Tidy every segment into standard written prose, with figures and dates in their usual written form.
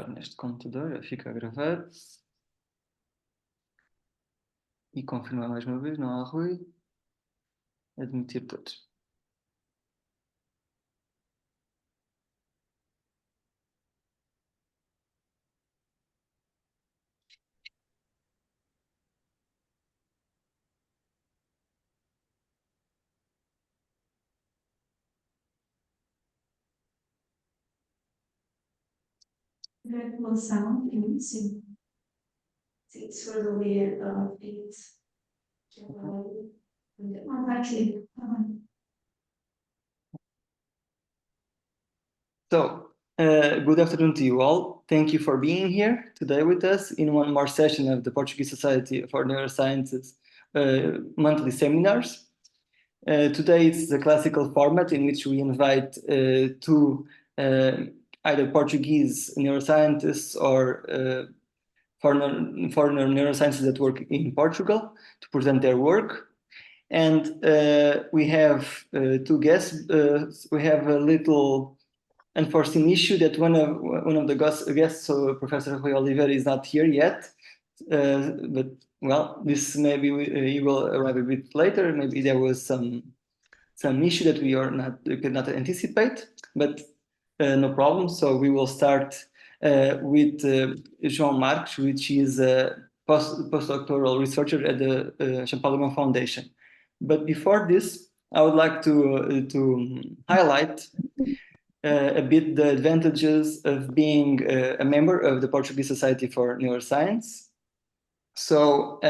neste computador, fica a gravar. E confirmar mais uma vez, não há Rui. Admitir todos. Regulação, sim. It's for the way of it. So, good afternoon to you all. Thank you for being here today with us in one more session of the Portuguese Society for Neurosciences monthly seminars. Today it's the classical format in which we invite two either Portuguese neuroscientists or foreign neuroscientists that work in Portugal to present their work. And we have two guests. We have a little unforeseen issue that one of the guests, so Professor Rui Oliveira, is not here yet. But well, this maybe he will arrive a bit later. Maybe there was some issue that we could not anticipate, but no problem. So we will start with João Marques, which is a postdoctoral researcher at the Champalimaud Foundation. But before this, I would like to highlight a bit the advantages of being a member of the Portuguese Society for Neuroscience. So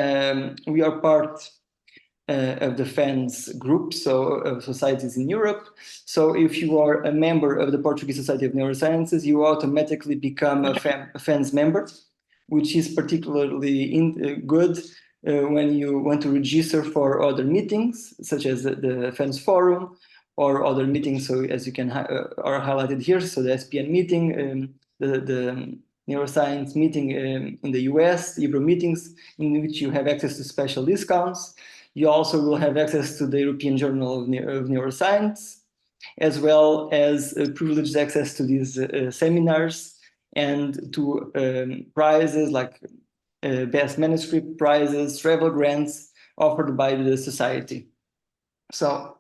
we are part of the FANS group, so of societies in Europe. So if you are a member of the Portuguese Society of Neurosciences, you automatically become a FANS member, which is particularly good when you want to register for other meetings, such as the FANS Forum, or other meetings. So as you can are highlighted here, so the SPN meeting, the neuroscience meeting in the US, the Ebro meetings, in which you have access to special discounts. You also will have access to the European Journal of Neuroscience, as well as privileged access to these seminars and to prizes like best manuscript prizes, travel grants offered by the society. So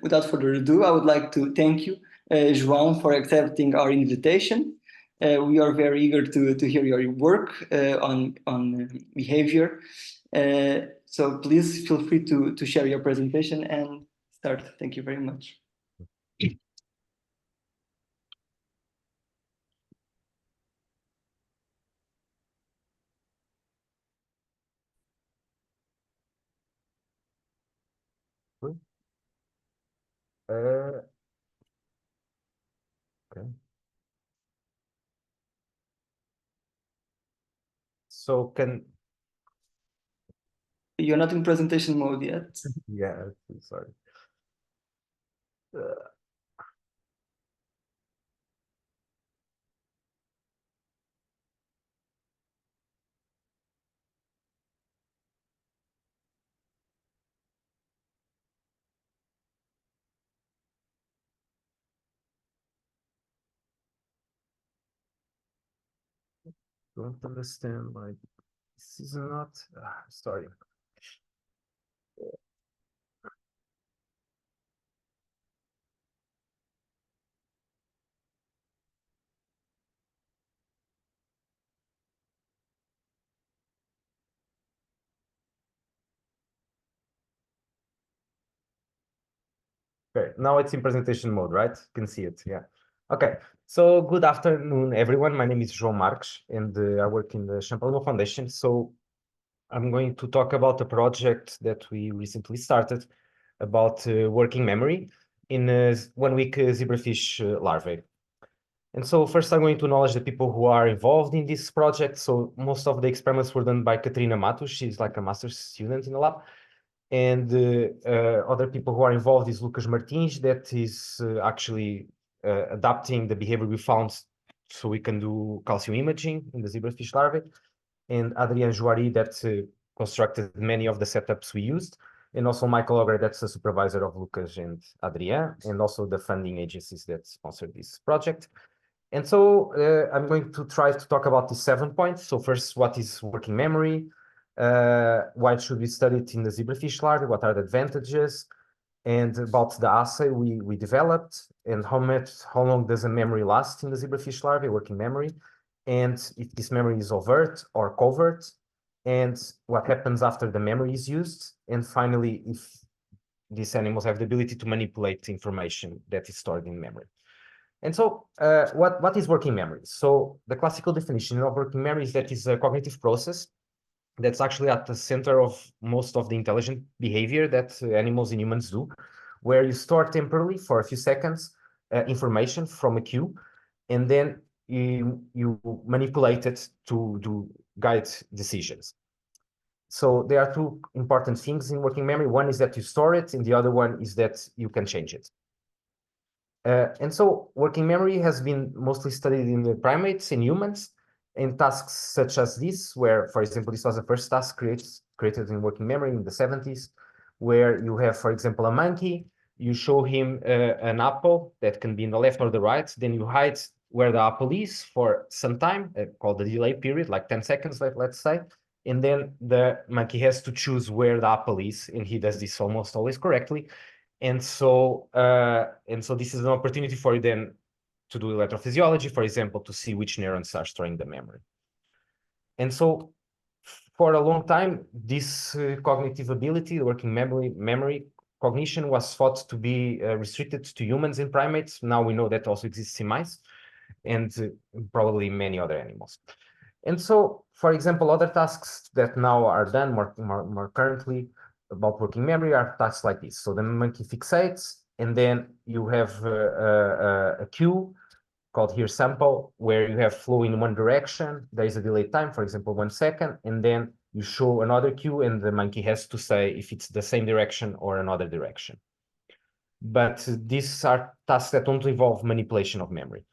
without further ado, I would like to thank you, João, for accepting our invitation. We are very eager to hear your work on behavior. So please feel free to share your presentation and start. Thank you very much. Okay. So you're not in presentation mode yet? Yeah, sorry. Don't understand, like, this is not sorry. Okay, now it's in presentation mode, right? You can see it, yeah. Okay, so good afternoon, everyone. My name is João Marques, and I work in the Champalimaud Foundation. So I'm going to talk about a project that we recently started about working memory in 1 week zebrafish larvae. And so first I'm going to acknowledge the people who are involved in this project. So most of the experiments were done by Catarina Matos. She's like a master's student in the lab. And other people who are involved is Lucas Martins, that is actually adapting the behavior we found so we can do calcium imaging in the zebrafish larvae. And Adrian Juari, that constructed many of the setups we used. And also Michael Ogre, that's the supervisor of Lucas and Adrian, and also the funding agencies that sponsored this project. And so I'm going to try to talk about these 7 points. So first, what is working memory? Why should we study it in the zebrafish larvae? What are the advantages? And about the assay we developed, and how long does a memory last in the zebrafish larvae, working memory, and if this memory is overt or covert, and what happens after the memory is used, and finally, if these animals have the ability to manipulate information that is stored in memory. And so what is working memory? So the classical definition of working memory is that it's a cognitive process that's actually at the center of most of the intelligent behavior that animals and humans do, where you store temporarily for a few seconds information from a cue, and then you manipulate it to guide decisions. So there are two important things in working memory. One is that you store it, and the other one is that you can change it. And so working memory has been mostly studied in the primates and humans in tasks such as this, where, for example, this was the first task created in working memory in the 70s, where you have, for example, a monkey, you show him an apple that can be in the left or the right, then you hide where the apple is for some time, called the delay period, like 10 seconds, let's say, and then the monkey has to choose where the apple is, and he does this almost always correctly. And so this is an opportunity for you then to do electrophysiology, for example, to see which neurons are storing the memory. And so for a long time, this cognitive ability, working memory cognition, was thought to be restricted to humans and primates. Now we know that also exists in mice and probably many other animals. And so, for example, other tasks that now are done more currently about working memory are tasks like this. So the monkey fixates, and then you have a cue called here sample, where you have flow in one direction. There is a delay time, for example, 1 second, and then you show another cue, and the monkey has to say if it's the same direction or another direction. But these are tasks that don't involve manipulation of memory.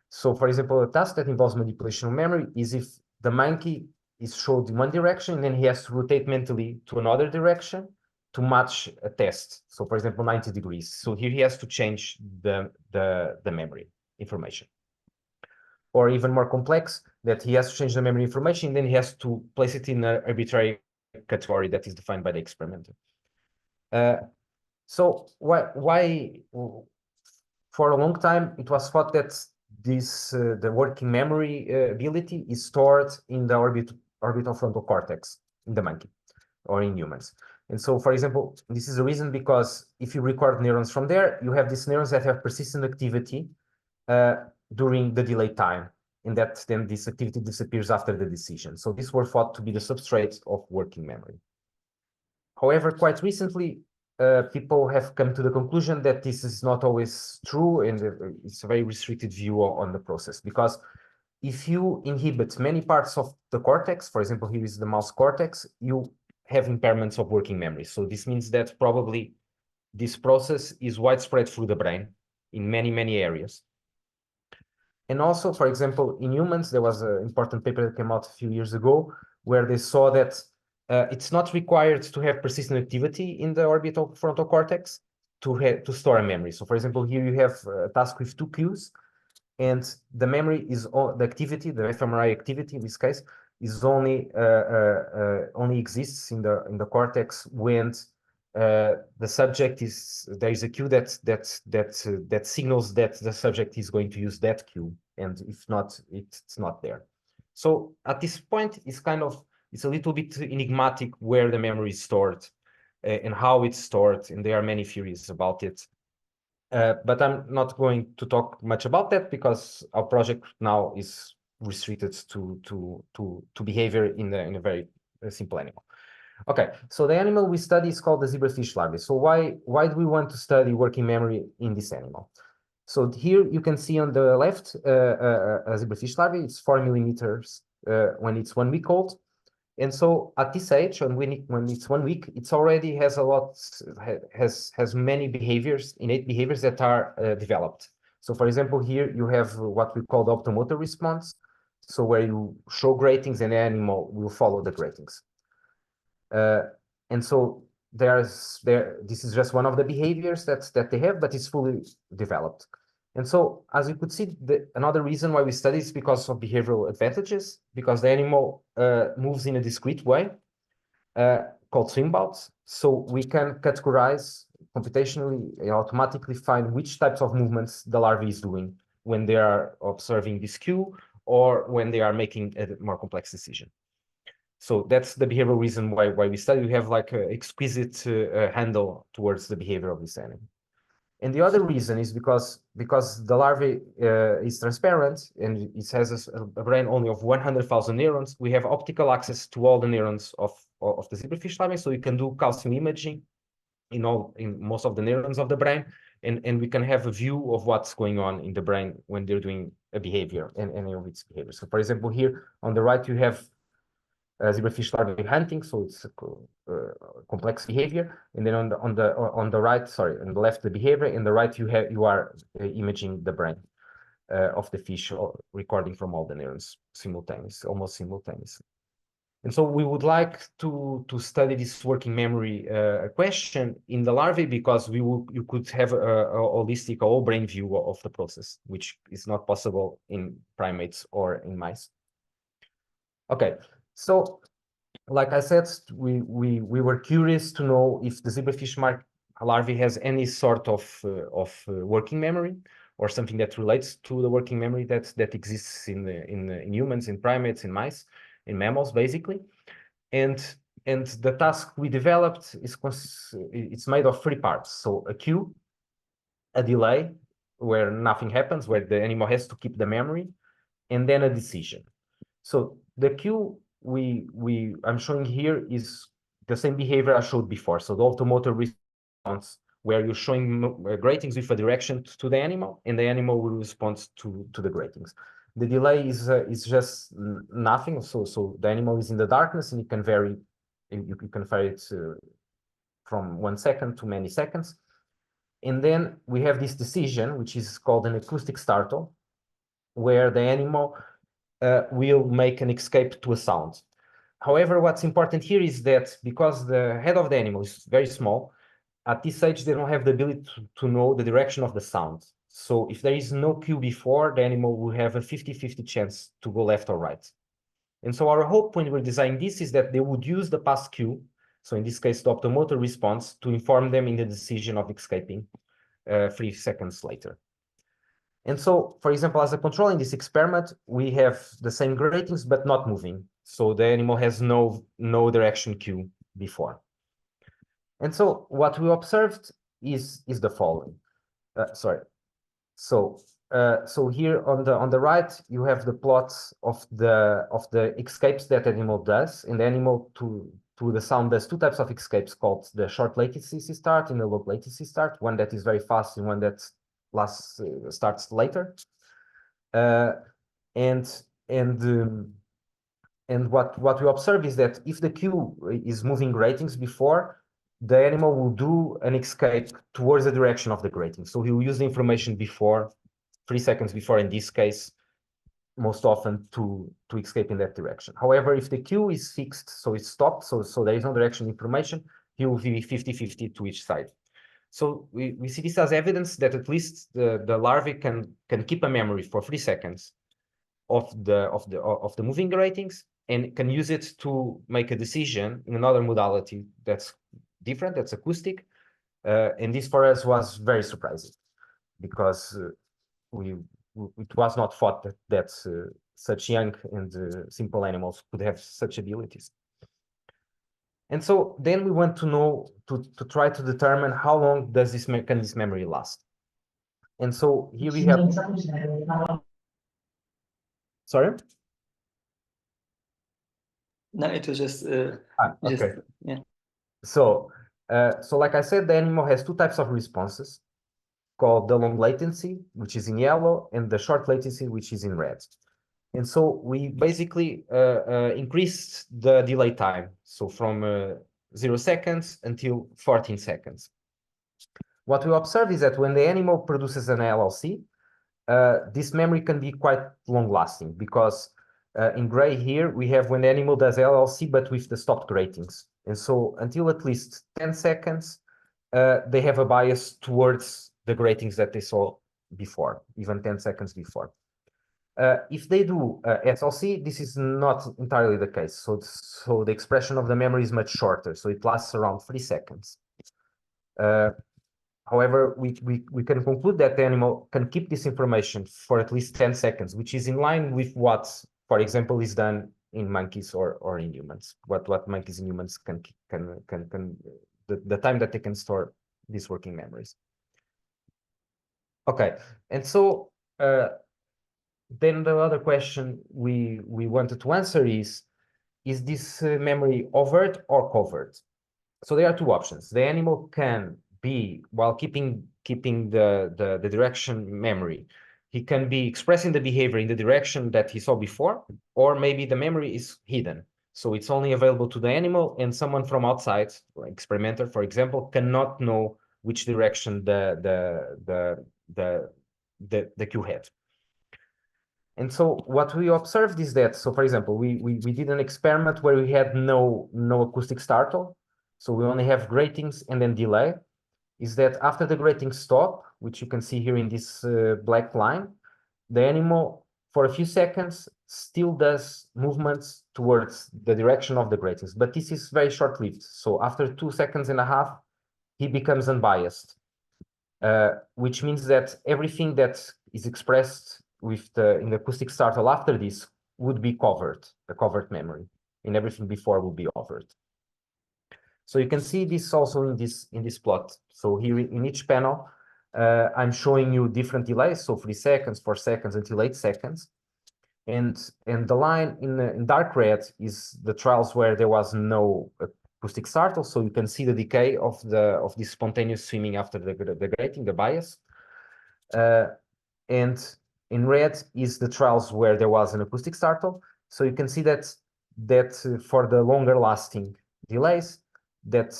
So, for example, a task that involves manipulation of memory is if the monkey is showed in one direction, and then he has to rotate mentally to another direction to match a test. So, for example, 90 degrees. So here he has to change the memory information. Or even more complex, that he has to change the memory information, then he has to place it in an arbitrary category that is defined by the experimenter. So why for a long time it was thought that this the working memory ability is stored in the orbital frontal cortex in the monkey or in humans. And so, for example, this is the reason, because if you record neurons from there, you have these neurons that have persistent activity during the delay time, and that then this activity disappears after the decision. So these were thought to be the substrate of working memory. However, quite recently, people have come to the conclusion that this is not always true, and it's a very restricted view on the process, because if you inhibit many parts of the cortex, for example, here is the mouse cortex, you have impairments of working memory. So this means that probably this process is widespread through the brain in many, many areas. And also, for example, in humans, there was an important paper that came out a few years ago where they saw that it's not required to have persistent activity in the orbital frontal cortex to store a memory. So, for example, here you have a task with 2 cues, and the memory is the activity, the fMRI activity in this case, is only exists in the cortex when the subject there is a cue that signals that the subject is going to use that cue, and if not, it's not there. So at this point, it's a little bit enigmatic where the memory is stored and how it's stored, and there are many theories about it. But I'm not going to talk much about that because our project now is restricted to behavior in a very simple animal. Okay, so the animal we study is called the zebrafish larvae. So why do we want to study working memory in this animal? So here you can see on the left a zebrafish larvae. It's 4 millimeters when it's 1 week old. And so at this age, when it's 1 week, it's already has many behaviors, innate behaviors that are developed. So for example, here you have what we call the optomotor response. So where you show gratings and the animal will follow the gratings. And so this is just one of the behaviors that they have, but it's fully developed. And so, as you could see, another reason why we study is because of behavioral advantages, because the animal moves in a discrete way called swing bouts. So we can categorize computationally and automatically find which types of movements the larvae is doing when they are observing this cue or when they are making a more complex decision. So that's the behavioral reason why we study. We have like an exquisite handle towards the behavior of this animal. And the other reason is because the larvae is transparent and it has a brain only of 100,000 neurons. We have optical access to all the neurons of the zebrafish larvae, so we can do calcium imaging in most of the neurons of the brain, and we can have a view of what's going on in the brain when they're doing a behavior and any of its behavior. So, for example, here on the right you have zebrafish larvae hunting, so it's a complex behavior, and then on the right, sorry, on the left the behavior, and the right you are imaging the brain of the fish, or recording from all the neurons almost simultaneously. And so we would like to study this working memory question in the larvae, because you could have a holistic, whole brain view of the process, which is not possible in primates or in mice. Okay. So, like I said, we were curious to know if the zebrafish larvae has any sort of working memory, or something that relates to the working memory that exists in humans, in primates, in mice, in mammals, basically. And the task we developed it's made of 3 parts. So a cue, a delay where nothing happens, where the animal has to keep the memory, and then a decision. So the cue I'm showing here is the same behavior I showed before. So the automotor response, where you're showing gratings with a direction to the animal, and the animal will respond to the gratings. The delay is just nothing. So the animal is in the darkness, and you can vary it from 1 second to many seconds. And then we have this decision, which is called an acoustic startle, where the animal will make an escape to a sound. However, what's important here is that because the head of the animal is very small, at this stage they don't have the ability to know the direction of the sound. So if there is no cue before, the animal will have a 50-50 chance to go left or right. And so our hope when we're designing this is that they would use the past cue, so in this case the optomotor response, to inform them in the decision of escaping 3 seconds later. And so, for example, as a control in this experiment, we have the same gratings, but not moving. So the animal has no direction cue before. And so what we observed is the following. So here on the right, you have the plots of the escapes that animal does. And the animal to the sound does 2 types of escapes called the short latency start and the low latency start, one that is very fast and one that starts later, and what we observe is that if the cue is moving gratings before, the animal will do an escape towards the direction of the grating. So he will use the information before, 3 seconds before in this case, most often to escape in that direction. However, if the cue is fixed, so it's stopped, so there is no direction information, he will be 50-50 to each side. So we see this as evidence that at least the larvae can keep a memory for 3 seconds of the moving gratings, and can use it to make a decision in another modality that's different, that's acoustic. And this for us was very surprising, because it was not thought that such young and simple animals could have such abilities. And so then we want to know, to try to determine how long does can this memory last. And so here we have, sorry? No, it was just, okay. Yeah. So like I said, the animal has 2 types of responses, called the long latency, which is in yellow, and the short latency, which is in red. And so we basically increased the delay time, so from 0 seconds until 14 seconds. What we observe is that when the animal produces an LLC, this memory can be quite long-lasting, because in gray here, we have when the animal does LLC, but with the stopped gratings. And so until at least 10 seconds, they have a bias towards the gratings that they saw before, even 10 seconds before. If they do SLC, this is not entirely the case. So the expression of the memory is much shorter. So it lasts around 3 seconds. However, we can conclude that the animal can keep this information for at least 10 seconds, which is in line with what, for example, is done in monkeys or in humans. What monkeys and humans can the time that they can store these working memories. Okay, and so then the other question we wanted to answer is this memory overt or covert? So there are two options. The animal can be, while keeping the direction memory, he can be expressing the behavior in the direction that he saw before, or maybe the memory is hidden. So it's only available to the animal, and someone from outside, like experimenter, for example, cannot know which direction the cue had. And so what we observed is that, so for example, we did an experiment where we had no acoustic startle. So we only have gratings and then delay. Is that after the grating stop, which you can see here in this black line, the animal for a few seconds still does movements towards the direction of the gratings, but this is very short-lived. So after 2.5 seconds, he becomes unbiased, which means that everything that is expressed with in the acoustic startle after this would be covered, the covert memory, and everything before would be overt. So you can see this also in this plot. So here in each panel, I'm showing you different delays. So 3 seconds, 4 seconds, until 8 seconds. And the line in dark red is the trials where there was no acoustic startle. So you can see the decay of this spontaneous swimming after the grating, the bias. And in red is the trials where there was an acoustic startle. So you can see that for the longer lasting delays, that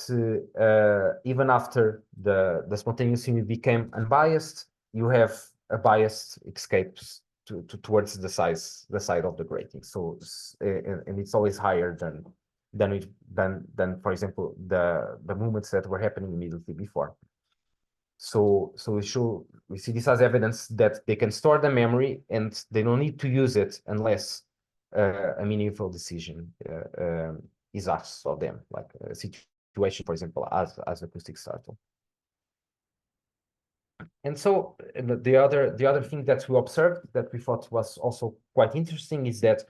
even after the spontaneous swimming became unbiased, you have a biased escapes towards the side of the grating. So and it's always higher than for example the movements that were happening immediately before. So we see this as evidence that they can store the memory and they don't need to use it unless a meaningful decision is asked of them, like a situation, for example, as acoustic startle. And so the other thing that we observed that we thought was also quite interesting is that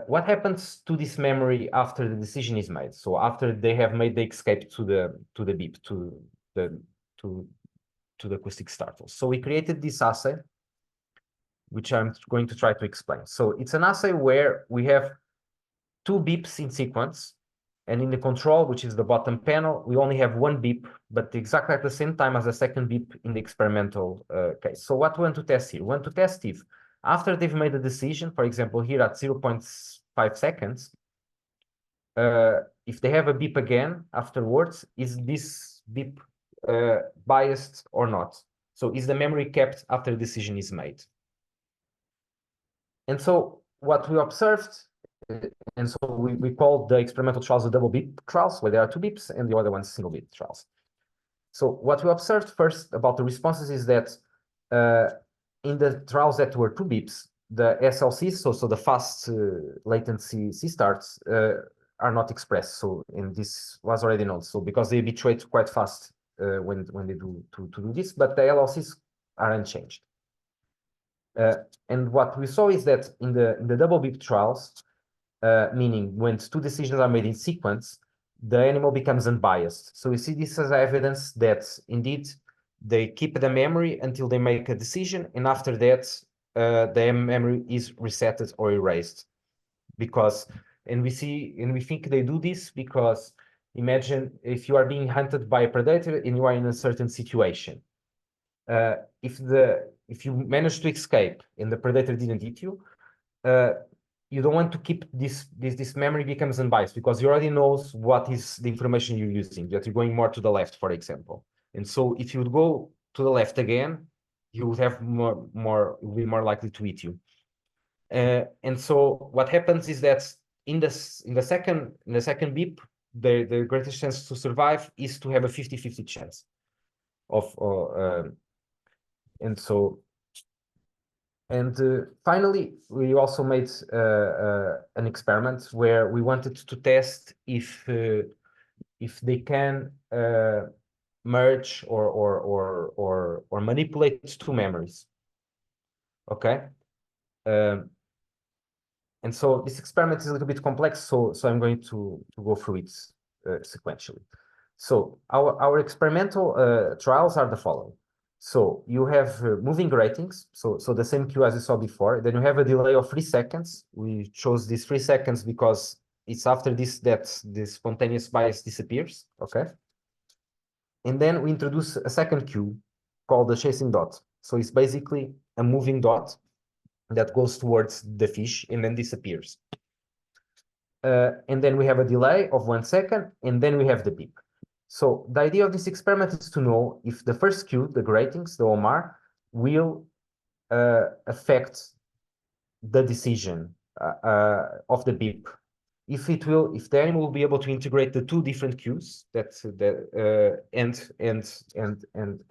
what happens to this memory after the decision is made? So after they have made the escape to the beep, to the acoustic startle. So we created this assay, which I'm going to try to explain. So it's an assay where we have 2 beeps in sequence, and in the control, which is the bottom panel, we only have 1 beep, but exactly at the same time as the second beep in the experimental case. So what we want to test here? We want to test if after they've made a decision, for example, here at 0.5 seconds, if they have a beep again afterwards, is this beep biased or not? So is the memory kept after the decision is made? And so what we observed, and so we call the experimental trials the double beep trials, where there are 2 beeps, and the other one's single beep trials. So what we observed first about the responses is that in the trials that were 2 beeps, the SLCs, so the fast latency C starts, are not expressed. So, and this was already known. So because they habituate quite fast when they do this, but the LLCs are unchanged. And what we saw is that in the double beep trials, meaning when 2 decisions are made in sequence, the animal becomes unbiased. So we see this as evidence that indeed they keep the memory until they make a decision, and after that, the memory is resetted or erased. Because, and we think they do this because imagine if you are being hunted by a predator and you are in a certain situation. If you manage to escape and the predator didn't eat you, you don't want to keep this memory becomes unbiased because you already knows what is the information you're using, that you're going more to the left, for example. And so if you would go to the left again, you would have will be more likely to eat you. And so what happens is that in the second beep, the greatest chance to survive is to have a 50-50 chance of And so, and finally, we also made an experiment where we wanted to test if they can merge or manipulate two memories. Okay. And so this experiment is a little bit complex, so I'm going to go through it sequentially. So our experimental trials are the following. So you have moving ratings, so the same queue as you saw before. Then you have a delay of 3 seconds. We chose these 3 seconds because it's after this that the spontaneous bias disappears. Okay. And then we introduce a second cue called the chasing dot. So it's basically a moving dot that goes towards the fish and then disappears. And then we have a delay of 1 second, and then we have the beep. So the idea of this experiment is to know if the first cue, the gratings, the OMR, will affect the decision of the beep. If the animal will be able to integrate the two different cues and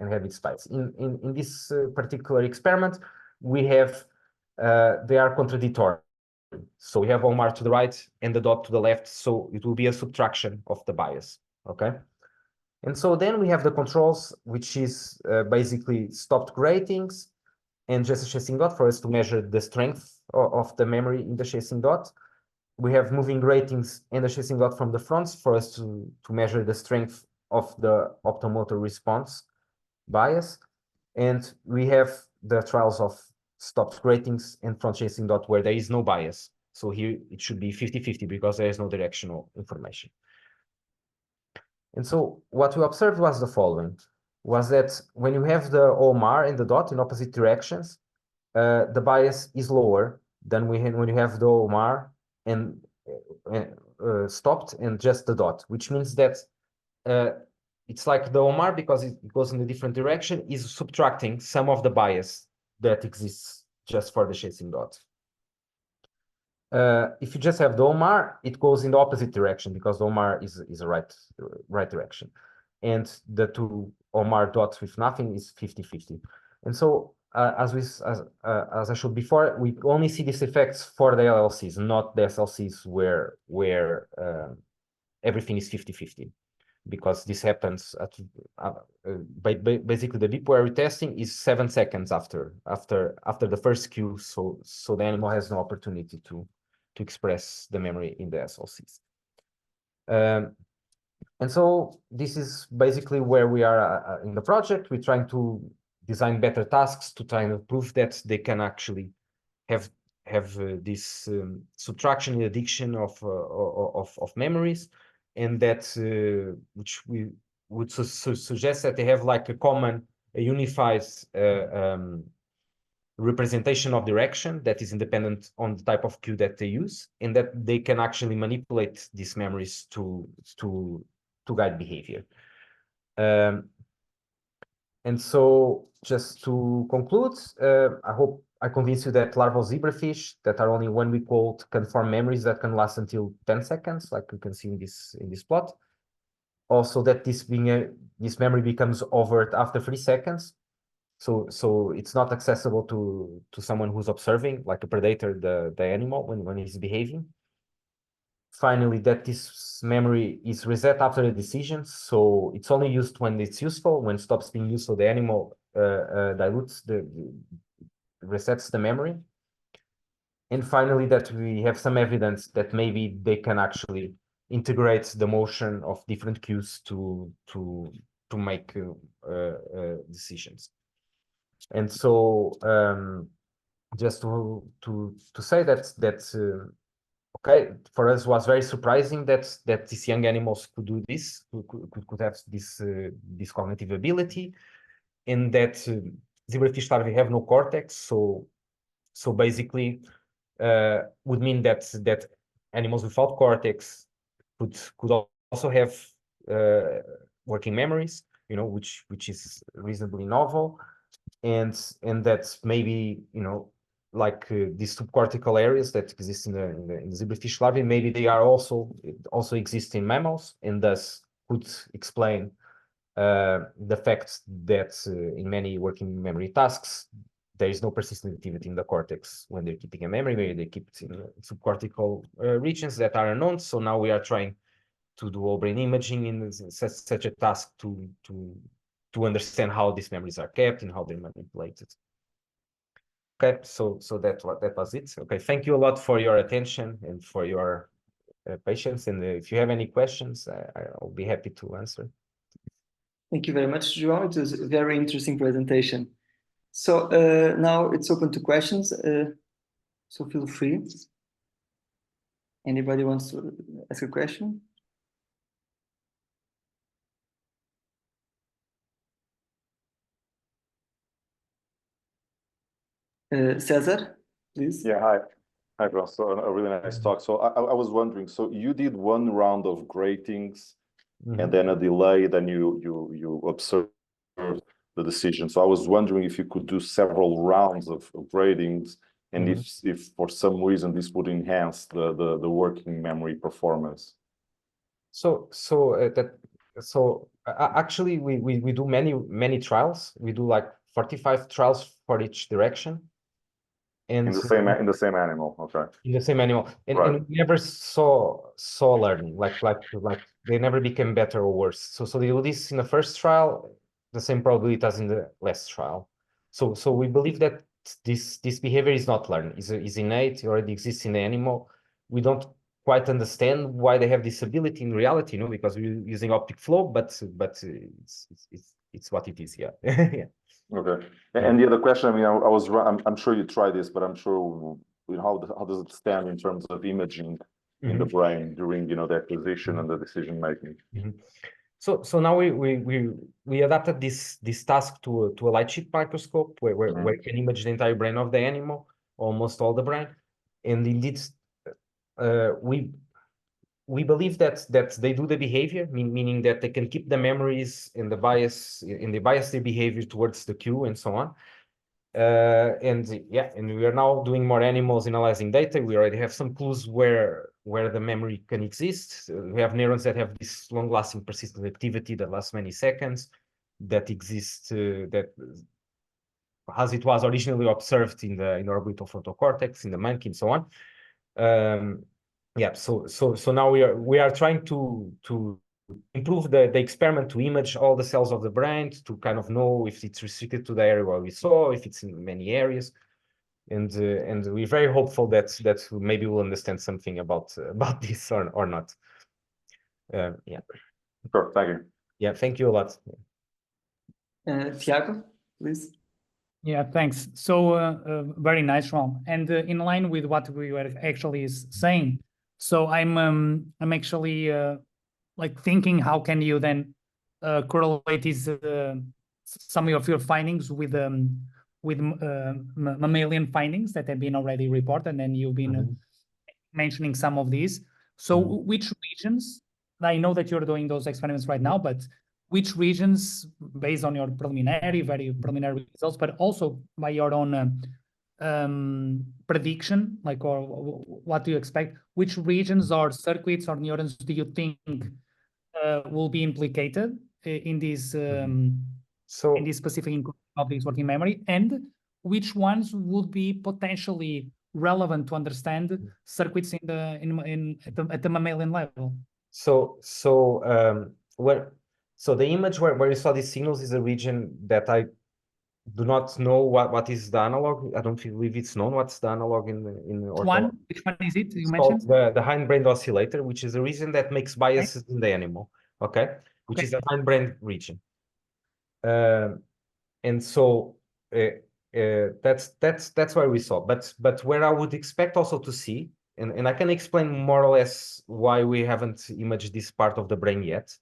have its bias. In this particular experiment, we have they are contradictory. So we have OMR to the right and the dot to the left. So it will be a subtraction of the bias. Okay. And so then we have the controls, which is basically stopped gratings and just a chasing dot for us to measure the strength of the memory in the chasing dot. We have moving ratings and a chasing dot from the fronts for us to measure the strength of the optomotor response bias. And we have the trials of stopped gratings and front chasing dot where there is no bias. So here it should be 50-50 because there is no directional information. And so what we observed was the following, was that when you have the OMR and the dot in opposite directions, the bias is lower than when you have the OMR and stopped and just the dot, which means that it's like the OMR, because it goes in a different direction, is subtracting some of the bias that exists just for the chasing dot. If you just have the OMR, it goes in the opposite direction because the OMR is a right direction. And the two OMR dots with nothing is 50-50. And so as I showed before, we only see these effects for the LLCs, not the SLCs where everything is 50-50. Because this happens at basically the deep wire retesting is 7 seconds after the first cue, so the animal has no opportunity to express the memory in the SLCs. And so this is basically where we are in the project. We're trying to design better tasks to try and prove that they can actually have this subtraction and addiction of memories, and that which we would suggest that they have like a unified representation of direction that is independent on the type of cue that they use, and that they can actually manipulate these memories to guide behavior. And so just to conclude, I hope I convince you that larval zebrafish that are only 1 week old can form memories that can last until 10 seconds, like you can see in this plot. Also that this memory becomes overt after 3 seconds. So it's not accessible to someone who's observing, like a predator, the animal when he's behaving. Finally, that this memory is reset after the decision, so it's only used when it's useful. When it stops being used, so the animal resets the memory. And finally, that we have some evidence that maybe they can actually integrate the motion of different cues to make decisions. And so just to say that okay, for us was very surprising that these young animals could do this, could have this cognitive ability, and that zebrafish larvae have no cortex. So basically, would mean that animals without cortex could also have working memories, which is reasonably novel, and that maybe like these subcortical areas that exist in the zebrafish larvae, maybe they are also exist in mammals, and thus could explain the fact that in many working memory tasks, there is no persistent activity in the cortex when they're keeping a memory. Maybe they keep it in subcortical regions that are unknown. So now we are trying to do whole brain imaging in such a task to understand how these memories are kept and how they're manipulated. Okay, so that was it. Okay, thank you a lot for your attention and for your patience. And if you have any questions, I'll be happy to answer. Thank you very much, João. It was a very interesting presentation. So now it's open to questions. So feel free. Anybody wants to ask a question? Cesar, please. Yeah, hi. Hi, João. So a really nice talk. So I was wondering, so you did one round of gratings and then a delay, then you observed the decision. So I was wondering if you could do several rounds of gradings, and if for some reason this would enhance the working memory performance. Actually we do many trials. We do like 45 trials for each direction. And in the same animal, okay. In the same animal, and we never saw learning, like they never became better or worse. So they do this in the first trial, the same probability as in the last trial. So we believe that this behavior is not learned, is innate, it already exists in the animal. We don't quite understand why they have this ability in reality, because we're using optic flow, but it's what it is, yeah. Yeah. Okay. And the other question, I mean, I'm sure you tried this, but I'm sure, how does it stand in terms of imaging in the brain during, the acquisition and the decision making? So now we adapted this task to a light sheet microscope where you can image the entire brain of the animal, almost all the brain, and indeed we believe that they do the behavior, meaning that they can keep the memories and they bias their behavior towards the cue and so on. And we are now doing more animals, analyzing data. We already have some clues where the memory can exist. We have neurons that have this long-lasting persistent activity that lasts many seconds, that exists that as it was originally observed in the orbital frontal cortex, in the monkey, and so on. So now we are trying to improve the experiment to image all the cells of the brain to kind of know if it's restricted to the area where we saw, if it's in many areas, and we're very hopeful that maybe we'll understand something about this or not. Yeah. Sure. Thank you. Yeah. Thank you a lot. Tiago, please. Yeah, thanks. So very nice, João. And in line with what we were actually saying, so I'm actually like thinking, how can you then correlate these some of your findings with mammalian findings that have been already reported, and you've been mentioning some of these. So which regions? I know that you're doing those experiments right now, but which regions, based on your very preliminary results, but also by your own prediction, like, or what do you expect? Which regions or circuits or neurons do you think will be implicated in this in this specific of this working memory, and which ones would be potentially relevant to understand circuits at the mammalian level? So the image where you saw these signals is a region that I do not know what is the analog. I don't believe it's known what's the analog in which one is it you mentioned? The hindbrain oscillator, which is a region that makes biases in the animal, which is a hindbrain region. And so that's where we saw, but where I would expect also to see, and I can explain more or less why we haven't imaged this part of the brain yet.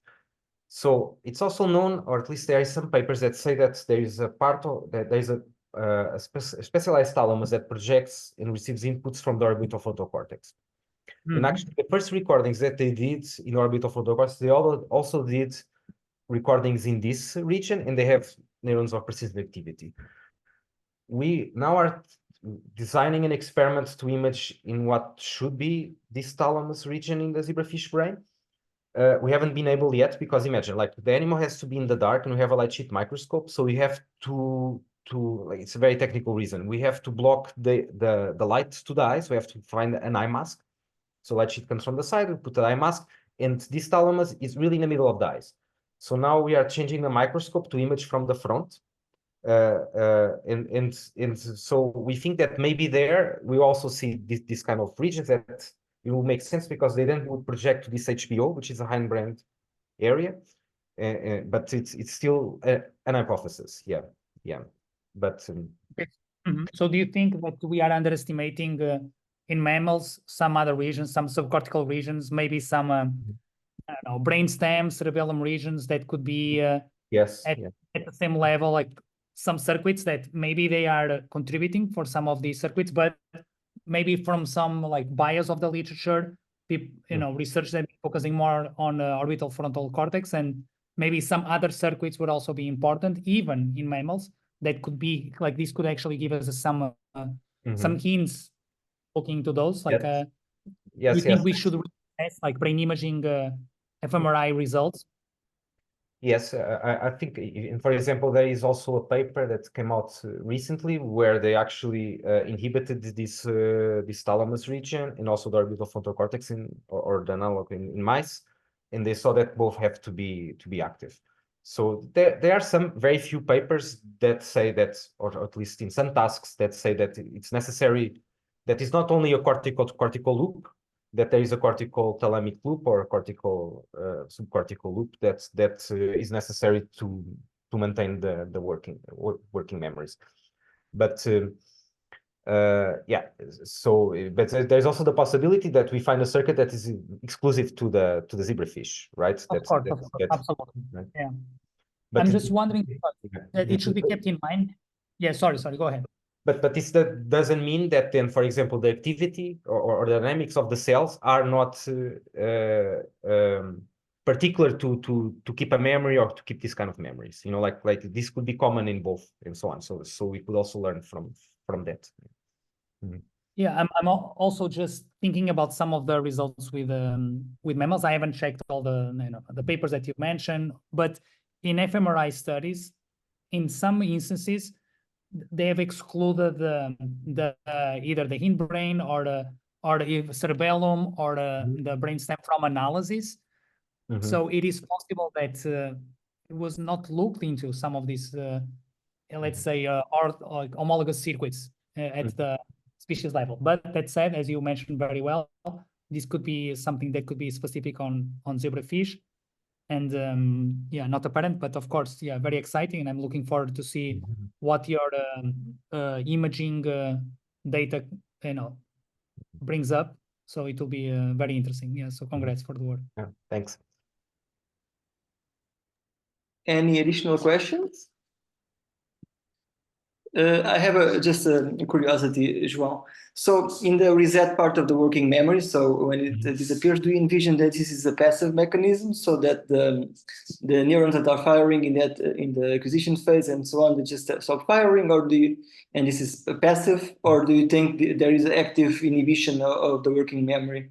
So it's also known, or at least there are some papers that say that there is a part of that there is a specialized thalamus that projects and receives inputs from the orbital frontal cortex. And actually, the first recordings that they did in orbital frontal cortex, they also did recordings in this region, and they have neurons of persistent activity. We now are designing an experiment to image in what should be this thalamus region in the zebrafish brain. we haven't been able yet, because imagine, like, the animal has to be in the dark and we have a light sheet microscope, so we have to like, it's a very technical reason. We have to block the light to the eyes. We have to find an eye mask. So light sheet comes from the side, we put the eye mask, and this thalamus is really in the middle of the eyes. So now we are changing the microscope to image from the front. And so we think that maybe there we also see this kind of regions that it will make sense, because they then would project to this HBO, which is a hindbrain area. But it's still an hypothesis. Yeah. But so do you think that we are underestimating in mammals some other regions, some subcortical regions, maybe some I don't know, brainstem, cerebellum regions that could be yes, at the same level, like some circuits that maybe they are contributing for some of these circuits, but maybe from some like bias of the literature, research that focusing more on orbital frontal cortex, and maybe some other circuits would also be important, even in mammals. That could be like, this could actually give us some hints looking into those. Like, yes, we think we should test like brain imaging fMRI results. Yes, I think, for example, there is also a paper that came out recently where they actually inhibited this thalamus region and also the orbital frontal cortex or the analog in mice, and they saw that both have to be active. So there are some very few papers that say that, or at least in some tasks that say that it's necessary, that it's not only a cortical loop, that there is a cortical thalamic loop or a cortical subcortical loop that is necessary to maintain the working memories. But yeah, so but there's also the possibility that we find a circuit that is exclusive to the zebrafish, right? Of course, absolutely. Right? Yeah. But I'm just wondering that it should be kept in mind. Yeah, sorry, go ahead. But this doesn't mean that then, for example, the activity or the dynamics of the cells are not particular to keep a memory or to keep this kind of memories. Like this could be common in both and so on. So we could also learn from that. Mm-hmm. Yeah, I'm also just thinking about some of the results with mammals. I haven't checked all the papers that you mentioned, but in fMRI studies, in some instances, they have excluded either the hindbrain or the cerebellum or the brainstem from analysis. Mm-hmm. So it is possible that it was not looked into some of these, let's say, homologous circuits at the species level. But that said, as you mentioned very well, this could be something that could be specific on zebrafish. And yeah, not apparent, but of course, yeah, very exciting. And I'm looking forward to see what your imaging data, brings up. So it will be very interesting. Yeah. So congrats for the work. Yeah, thanks. Any additional questions? I have just a curiosity, João. So in the reset part of the working memory, so when it disappears, do you envision that this is a passive mechanism, so that the neurons that are firing in the acquisition phase and so on, they just stop firing, or and this is passive, or do you think there is active inhibition of the working memory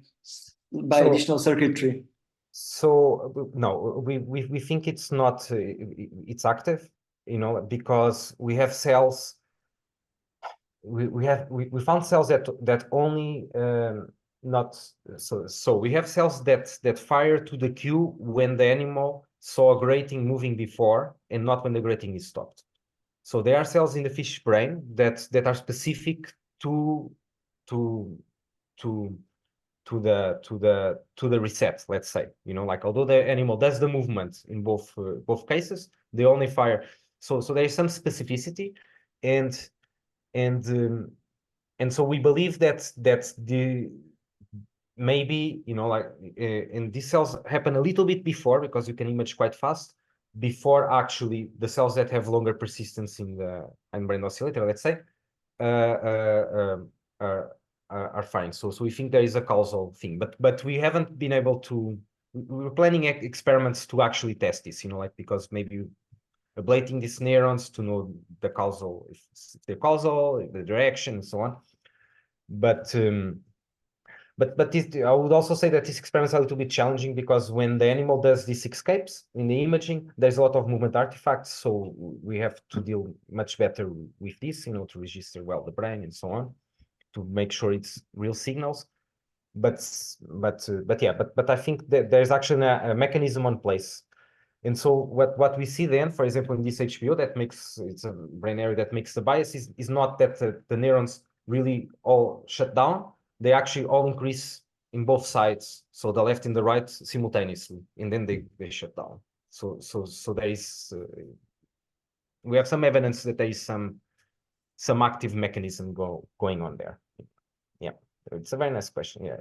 by additional circuitry? So no, we think it's not, it's active, because we have cells. We found cells that only not so we have cells that fire to the cue when the animal saw a grating moving before and not when the grating is stopped. So there are cells in the fish brain that are specific to the reset, let's say, like, although the animal does the movement in both cases, they only fire. So there is some specificity, and so we believe that maybe, and these cells happen a little bit before, because you can image quite fast, before actually the cells that have longer persistence in the hindbrain oscillator, let's say, are fine. So we think there is a causal thing, but we haven't been able to. We're planning experiments to actually test this, because maybe ablating these neurons to know the causal, if they're causal, the direction, and so on. But I would also say that these experiments are a little bit challenging because when the animal does these escapes in the imaging, there's a lot of movement artifacts. So we have to deal much better with this, you know, to register well the brain and so on, to make sure it's real signals. But I think that there's actually a mechanism on place. And so what we see then, for example, in this HPO it's a brain area that makes the bias is not that the neurons really all shut down. They actually all increase in both sides, so the left and the right simultaneously, and then they shut down. So there is we have some evidence that there is some active mechanism going on there. Yeah, it's a very nice question. Yeah.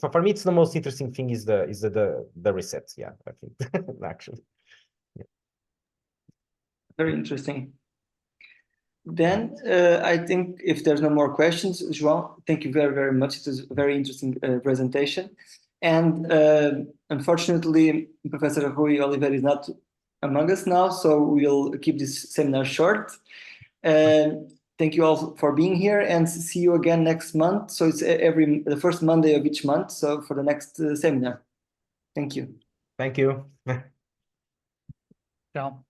For me, it's the most interesting thing is the reset. Yeah, I think actually. Yeah. Very interesting. Then I think if there's no more questions, João, thank you very, very much. It was a very interesting presentation. And unfortunately, Professor Rui Oliveira is not among us now, so we'll keep this seminar short. Thank you all for being here, and see you again next month. So it's the first Monday of each month, so for the next seminar. Thank you. Thank you. Ciao.